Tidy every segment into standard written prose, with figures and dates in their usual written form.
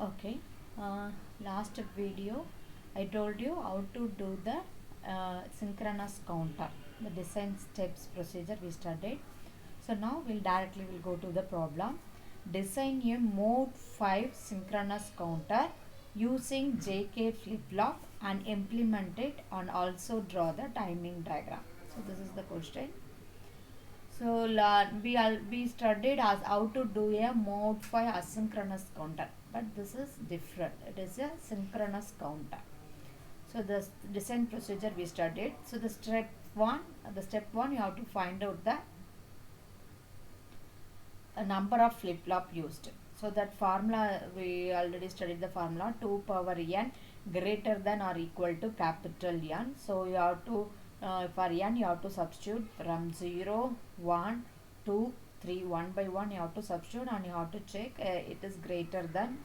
Okay, last video I told you how to do the synchronous counter, the design steps procedure we studied. So now we'll go to the problem. Design a mode 5 synchronous counter using JK flip-flop and implement it, and also draw the timing diagram. So this is the question. So we studied as how to do a mode 5 asynchronous counter, but this is different. It is a synchronous counter. So the design procedure we studied. So the step one, you have to find out the number of flip flop used. So that formula we already studied, the formula 2 power n greater than or equal to capital N. So you have to for n you have to substitute from 0, 1, 2, 3, 1 by 1 you have to substitute, and you have to check it is greater than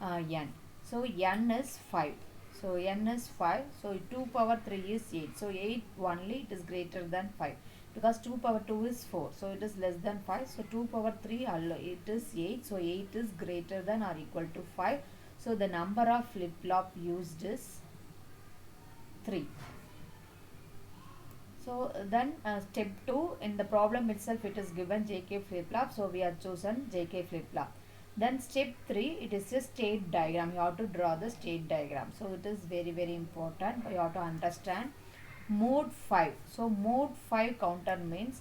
n. So n is 5. So n is 5. So 2 power 3 is 8. So 8 only it is greater than 5, because 2 power 2 is 4. So it is less than 5. So 2 power 3 it is 8. So 8 is greater than or equal to 5. So the number of flip flop used is 3. So then step 2, in the problem itself it is given JK flip flop. So we have chosen JK flip flop. Then step 3, it is a state diagram. You have to draw the state diagram. So it is very important. You have to understand mode 5. So mode 5 counter means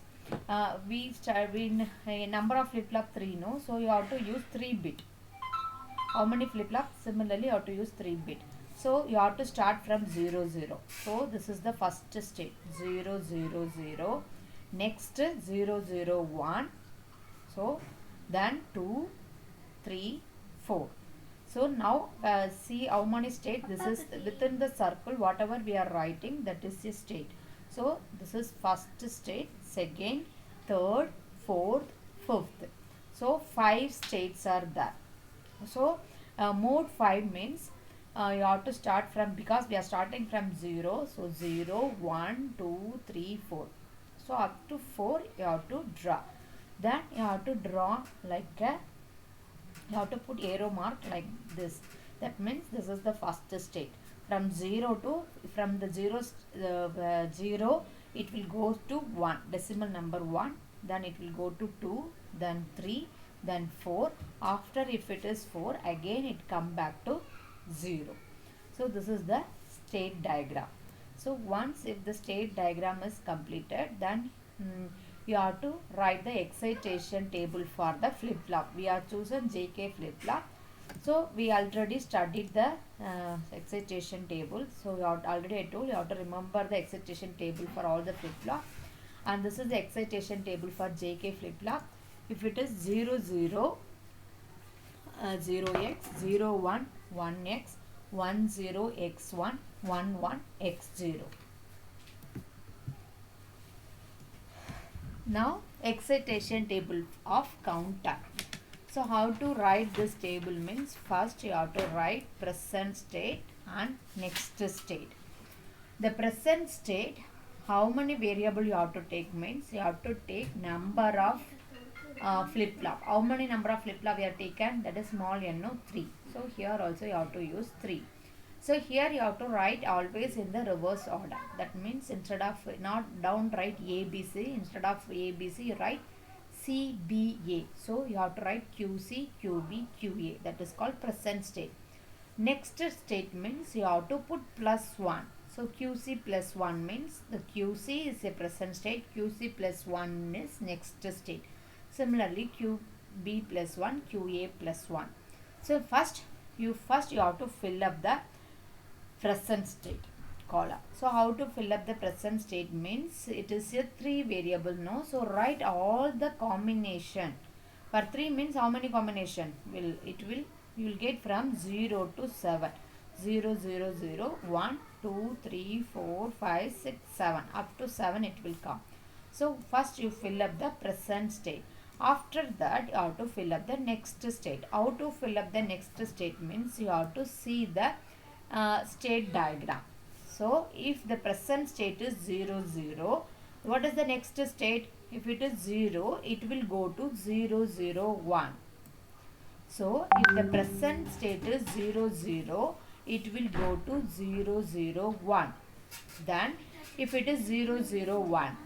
we start in a number of flip flop 3, no? So you have to use 3 bit. How many flip flop? Similarly you have to use 3 bit. So you have to start from 0 0. So this is the first state, 0 0 0. Next 0 0 1. So then 2 3 4. So now see how many state. This is within the circle, whatever we are writing, that is the state. So this is first state, second, third, fourth, fifth. So 5 states are there. So mode 5 means you have to start from, because we are starting from 0. So 0 1 2 3 4. So up to 4 you have to draw. Then you have to draw like a, you have to put arrow mark like this. That means this is the first state. From 0 to, from the 0 it will go to 1, decimal number 1. Then it will go to 2, then 3, then 4. After, if it is 4, again it come back to 0. So this is the state diagram. So once if the state diagram is completed, then you have to write the excitation table for the flip flop. We have chosen JK flip flop. So we already studied the excitation table. So already I told you have to remember the excitation table for all the flip flop. And this is the excitation table for JK flip flop. If it is 0 0, 0x, 0 1, 1x, 1 0 x1, 1 1 x0. Now excitation table of counter. So how to write this table means, first you have to write present state and next state. The present state, how many variable you have to take means, you have to take number of flip flop. How many number of flip flop we have taken? That is small n, no, 3. So here also you have to use 3. So here you have to write always in the reverse order. That means instead of, not down write ABC, instead of ABC you write CBA. So you have to write QC, QB, QA. That is called present state. Next state means you have to put plus 1. So QC plus 1 means the QC is a present state, QC plus 1 is next state. Similarly QB plus 1, QA plus 1. So first you have to fill up the present state column. So how to fill up the present state means, it is a 3 variable, no? So write all the combination. For 3 means how many combination? You will get from 0 to 7. 0 0 0, 1 2 3 4 5 6 7, up to 7 it will come. So first you fill up the present state. After that you have to fill up the next state. How to fill up the next state means, you have to see the state diagram. So if the present state is 0 0, what is the next state? If it is 0, it will go to 0 0 1. So if the present state is 0 0, it will go to 0 0 1. Then if it is 0 0 1,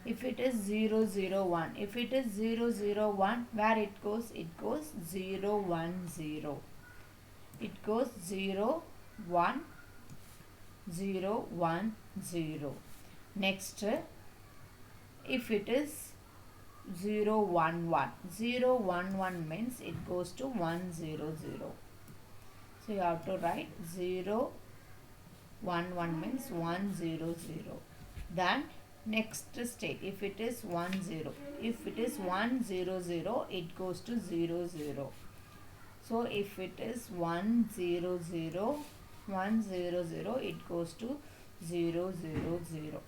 if it is 0 0 1, if it is 0 0 1, where it goes? It goes 0 1 0. It goes 0 1 0 1 0. Next, if it is 0 1 1, 0 1 1 means it goes to 1 0 0. So you have to write 0 1 1 means 1 0 0. Then next state, if it is 1 0, if it is 1 0 0, it goes to 0 0. So if it is 1 0 0, 1 0 0, it goes to 0 0 0.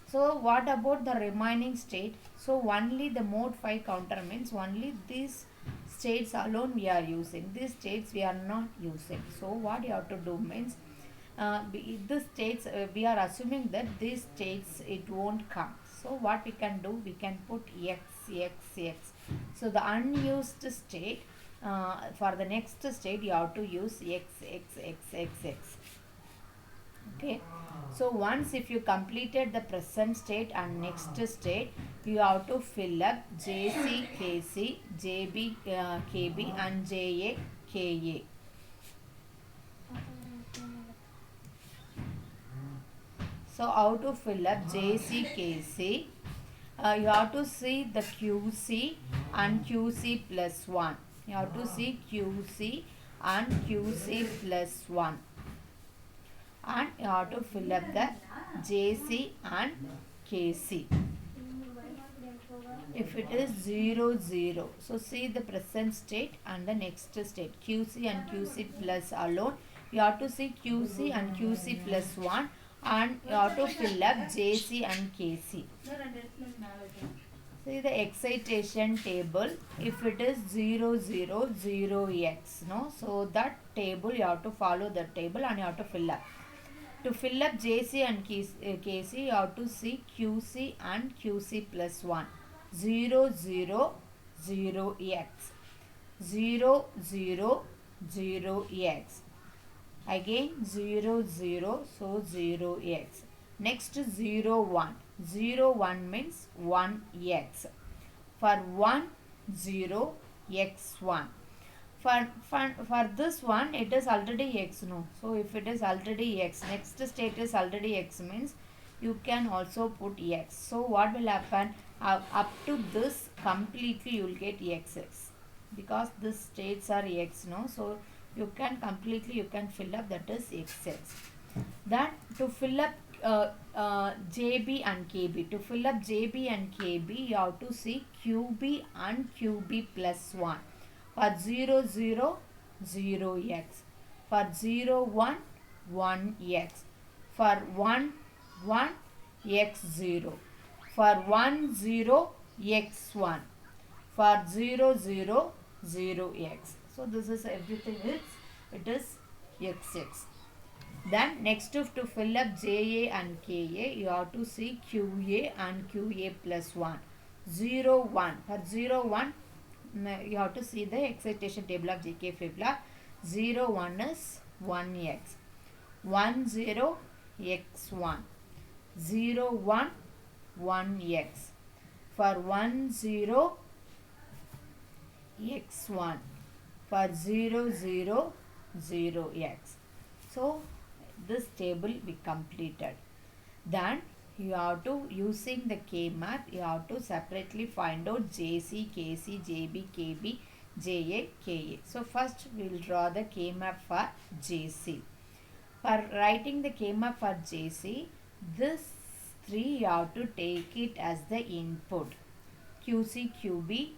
So what about the remaining state? So only the mode 5 counter means only these states alone we are using. These states we are not using. So what you have to do means this states we are assuming that these states it won't come. So what we can do, we can put x x x. So the unused state for the next state you have to use x x x x x. Okay, so once if you completed the present state and next state, you have to fill up JC, KC, JB, KB and JA, KA. So how to fill up JC, KC? You have to see the QC and QC plus 1. You have to see QC and QC plus 1. And you have to fill up the JC and KC. If it is 0 0, so see the present state and the next state, QC and QC plus alone. You have to see QC and QC plus 1 and you have to fill up JC and KC. See the excitation table. If it is 0 0 0 x, no, so that table you have to follow the table and you have to fill up. To fill up JC and KC, you have to see QC and QC plus 1. 0 0 0 x. 0 0 0 x. Again 0 0, so 0 x. Next 0 1. 0 1 means 1 x. For 1 0 x 1. For this one it is already x, no. So if it is already x, next state is already x means you can also put x. So what will happen? Up to this completely you will get xx because these states are x, no. So you can completely you can fill up, that is xx. Then to fill up JB and KB, to fill up JB and KB you have to see QB and QB plus 1. For 0 0 0 x, for 0 1 1 x, for 1 1 x 0, for 1 0 x 1, for 0 0 0 x. So this is everything it is xx. Then next to fill up JA and KA, you have to see QA and QA plus 1. 0 1, for 0 1 you have to see the excitation table of JK flip-flop. 0 1 is 1x, 1 0 x1, 0 1 1x, for 1 0 x1, for 0 0 0 x. So this table we completed. Then you have to, using the K map, you have to separately find out JC, KC, JB, KB, JA, KA. So first we will draw the K map for JC. For writing the K map for JC, this 3 you have to take it as the input. QC, QB,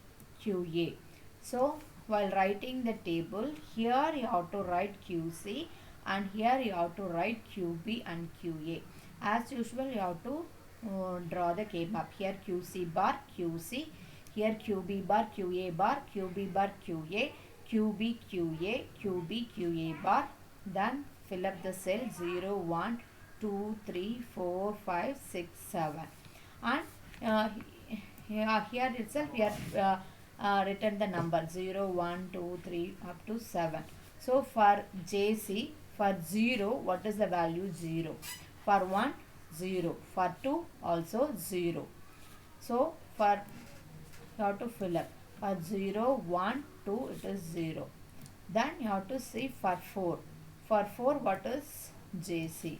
QA. So while writing the table, here you have to write QC and here you have to write QB and QA. As usual, you have to draw the K map. Here QC bar, QC. Here QB bar, QA bar, QB bar, QA, QB, QA, QB, QA bar. Then fill up the cell 0, 1, 2, 3, 4, 5, 6, 7. And here itself we are written the number 0, 1, 2, 3 up to 7. So for JC, for 0, what is the value? 0. For 1, 0. For 2, also 0. So for, you have to fill up. For 0, 1, 2, it is 0. Then you have to see for 4. For 4, what is JC?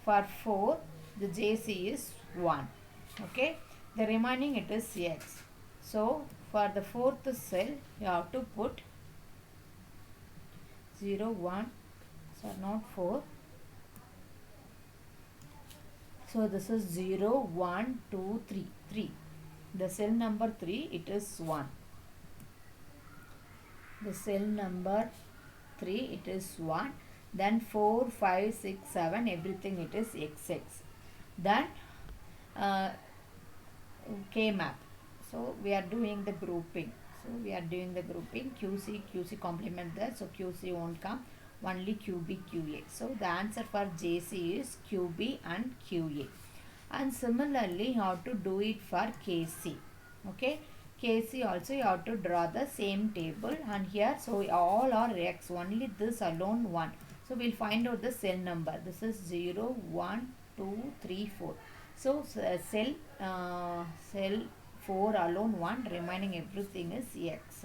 For 4, the JC is 1. Okay. The remaining it is X. So for the fourth cell, you have to put 0, 1, so not 4. So this is 0, 1, 2, 3. 3. The cell number 3, it is 1. The cell number 3, it is 1. Then 4, 5, 6, 7, everything it is XX. Then K map. So we are doing the grouping. QC complement there. So QC won't come. Only QB, QA. So the answer for JC is QB and QA. And similarly, you have to do it for KC. Okay. KC also you have to draw the same table, and here so all are X, only this alone 1. So we'll find out the cell number. This is 0, 1, 2, 3, 4. So cell 4 alone 1, remaining everything is X.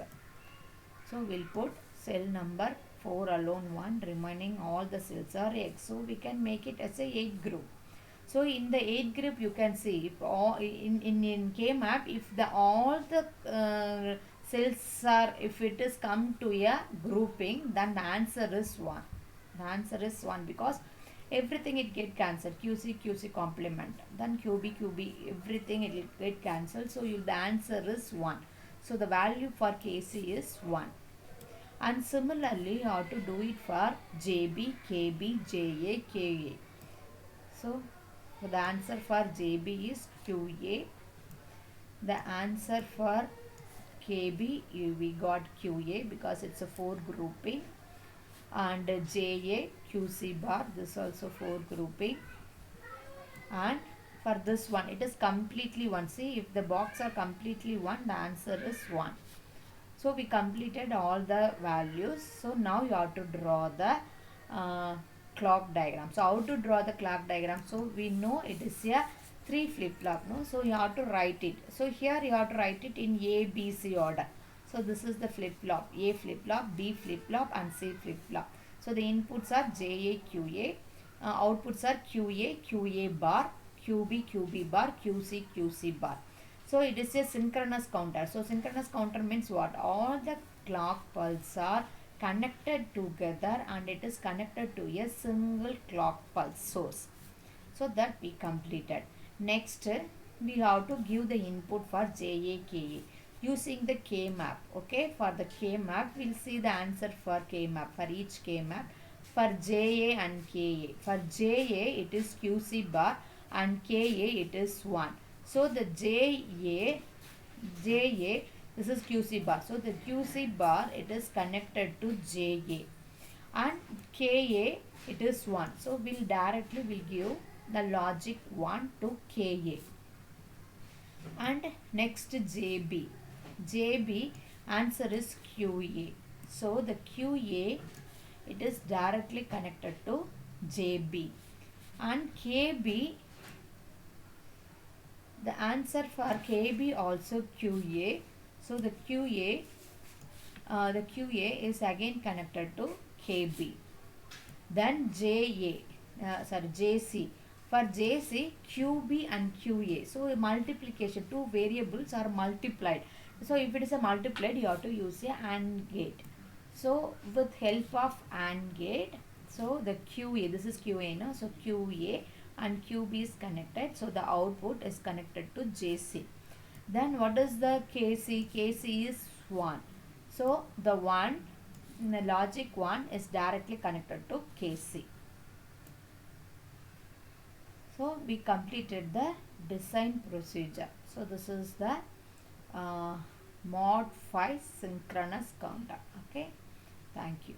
So we'll put cell number 4 alone 1, remaining all the cells are X. So we can make it as a 8 group. So in the 8 group, you can see if all in K map, if the all the cells are, if it is come to a grouping, then the answer is 1. The answer is 1 because everything it get cancelled. QC complement, then QB, everything it will get cancelled. So the answer is 1. So the value for KC is 1. And similarly, you have to do it for JB, KB, JA, KA. So the answer for JB is QA. The answer for KB, we got QA because it's a 4 grouping. And JA, QC bar, this also 4 grouping. And for this one, it is completely 1. See, if the box are completely 1, the answer is 1. So we completed all the values. So now you have to draw the clock diagram. So how to draw the clock diagram? So we know it is a 3 flip-flop, no? So you have to write it. So here you have to write it in A, B, C order. So this is the flip-flop. A flip-flop, B flip-flop and C flip-flop. So the inputs are JA, QA. Outputs are QA, QA bar, QB, QB bar, QC, QC bar. So it is a synchronous counter. So synchronous counter means what? All the clock pulses are connected together and it is connected to a single clock pulse source. So that we completed. Next, we have to give the input for JA, KA using the K map. Okay, for the K map, we'll see the answer for K map, for each K map. For JA and KA. For JA, it is QC bar and KA, it is 1. So the JA, this is QC bar. So the QC bar, it is connected to JA. And KA, it is 1. So we'll directly give the logic 1 to KA. And next JB. JB answer is QA. So the QA, it is directly connected to JB. And KB, the answer for KB also QA. So the QA is again connected to KB. Then JC. For JC, QB and QA. So multiplication, 2 variables are multiplied. So if it is a multiplied, you have to use a AND gate. So with help of AND gate, so the QA, this is QA, no? So QA and QB is connected. So the output is connected to JC. Then what is the KC? KC is 1. So the 1, the logic 1 is directly connected to KC. So we completed the design procedure. So this is the mod 5 synchronous counter. Okay. Thank you.